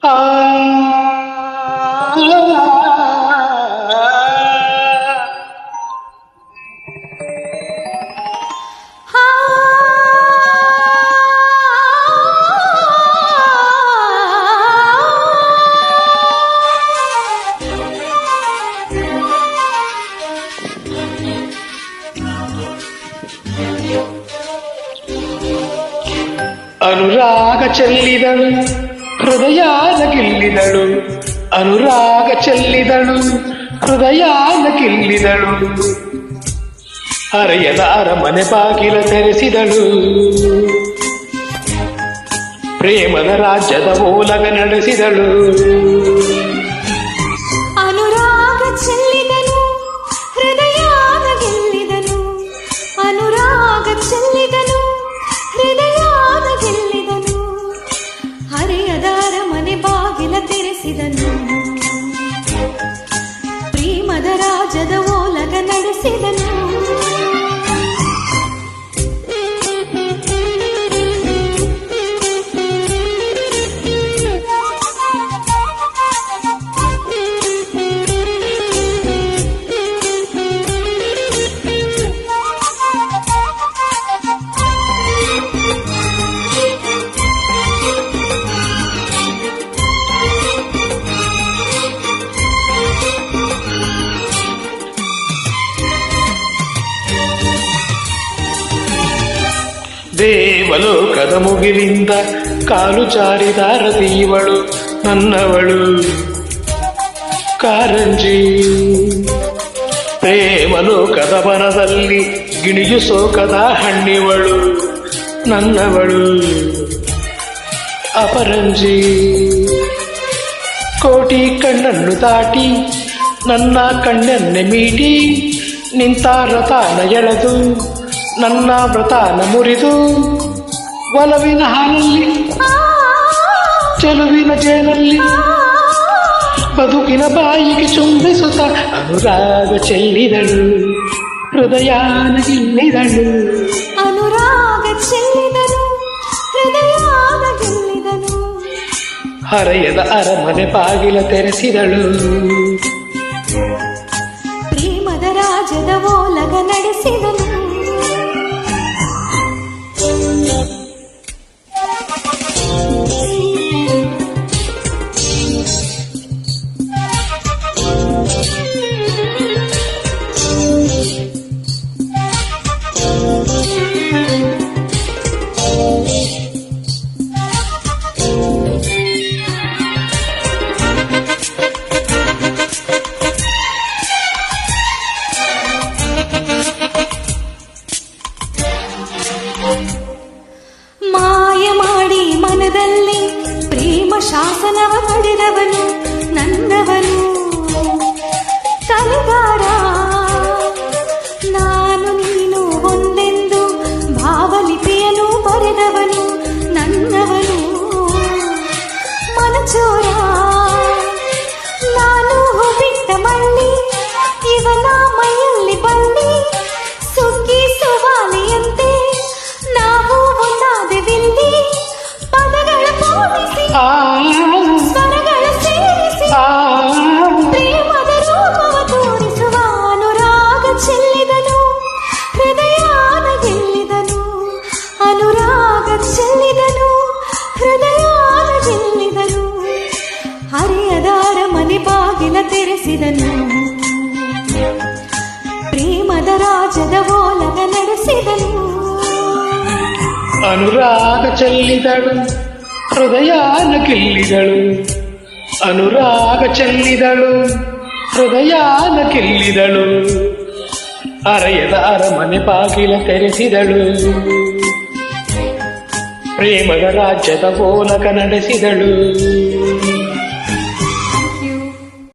ಆ ಅನುರಾಗ ಚೆಲ್ಲಿದಳು ಹೃದಯಾನ ಗಿಲ್ಲಿದಳು, ಅನುರಾಗ ಚೆಲ್ಲಿದಳು ಹೃದಯಾನ ಗಿಲ್ಲಿದಳು, ಹರೆಯದ ಅರಮನೆ ಬಾಗಿಲ ತೆರೆಸಿದಳು, ಪ್ರೇಮದ ರಾಜ್ಯದ ಓಲಗ ನಡೆಸಿದಳು. ಅನುರಾಗ ಚೆಲ್ಲಿದನು ಹೃದಯಾನ ಗೆಲ್ಲಿದನು, ಅನುರಾಗ ಚೆಲ್ಲಿದನು ಹೃದಯಾನ ಗೆಲ್ಲಿದನು, ಹರೆಯದ ಅರಮನೆ ಬಾಗಿಲ ತೆರೆಸಿದನು, ಪ್ರೇಮದ ರಾಜದ ಓಲಗ ನಡೆಸಿದನು. ದೇವಲೋಕದ ಮುಗಿಲಿಂದ ಕಾಲು ಜಾರಿದ ರತಿಯವಳು ನನ್ನವಳು ಕಾರಂಜಿ, ಪ್ರೇಮಲೋಕದ ವನದಲ್ಲಿ ಗಿಣಿಯು ಸೋಕದ ಹಣ್ಣಿವಳು ನನ್ನವಳು ಅಪರಂಜಿ. ಕೋಟಿ ಕಣ್ಣನ್ನು ದಾಟಿ ನನ್ನ ಕಣ್ಣನ್ನೆ ಮೀಟಿ ನಿಂತ ರಥಾನ ಎಳೆದು ನನ್ನ ವ್ರತಾನ ಮುರಿದು, ಒಲವಿನ ಹಾಲಲ್ಲಿ ಚೆಲುವಿನ ಜೇನಲ್ಲಿ ಬದುಕಿನ ಬಾಯಿಗೆ ಚುಂಬಿಸುತ್ತ ಅನುರಾಗ ಚೆಲ್ಲಿದಳು ಹೃದಯಾನ ಗೆಲ್ಲಿದಳು, ಅನುರಾಗ ಚೆಲ್ಲಿದನು ಹೃದಯಾನ ಗೆಲ್ಲಿದನು, ಹರೆಯದ ಅರಮನೆ ಬಾಗಿಲ ತೆರೆಸಿದಳು, ಪ್ರೇಮದ ರಾಜದ ಓಲಗ ನಡೆಸಿದನು. ಮಾಯ ಮಾಡಿ ಮನದಲ್ಲಿ ಪ್ರೇಮ ಶಾಸನವ ಪಡೆದವನು ನನ್ನವನು ತಲೆಗಾರ, ನಾನು ನೀನು ಒಂದೆಂದು ಭಾವಲಿಪಿಯನ್ನು ಬರೆದವನು ನನ್ನವನು ಮನಚೋರ, ನಾನು ಬಿಟ್ಟ ಮಳ್ಳಿ ಇವನ ಮೈಯಲ್ಲಿ ಬಳ್ಳಿ, ಸುಗ್ಗಿ ಸುವಾಲೆಯಂತೆ ನಾವು ಒಂದಾದೆವಿಲ್ಲಿ, ಪದಗಳ ಪೋಣಿಸಿ ಸ್ವರಗಳ ಸೇರಿಸಿ ಪ್ರೇಮದ ರೂಪವ ತೋರಿಸುವ ಅನುರಾಗ ಚೆಲ್ಲಿದನು ಹೃದಯಾನ ಗೆಲ್ಲಿದನು, ಅನುರಾಗ ಚೆಲ್ಲಿದನು ಹೃದಯಾನ ಗೆಲ್ಲಿದನು, ಹರೆಯದ ಅರಮನೆ ಬಾಗಿಲ ತೆರೆಸಿದನು, ಪ್ರೇಮದ ರಾಜದ ಓಲಗ ನಡೆಸಿದನು. ಅನುರಾಗ ಚೆಲ್ಲಿದಳು ಹೃದಯಾನ ಗೆಲ್ಲಿದಳು, ಅನುರಾಗ ಚೆಲ್ಲಿದಳು ಹೃದಯಾನ ಗೆಲ್ಲಿದಳು, ಹರೆಯದ ಅರಮನೆ ಬಾಗಿಲ ತೆರೆಸಿದಳು, ಪ್ರೇಮದ ರಾಜ್ಯದ ಓಲಗ ನಡೆಸಿದಳು.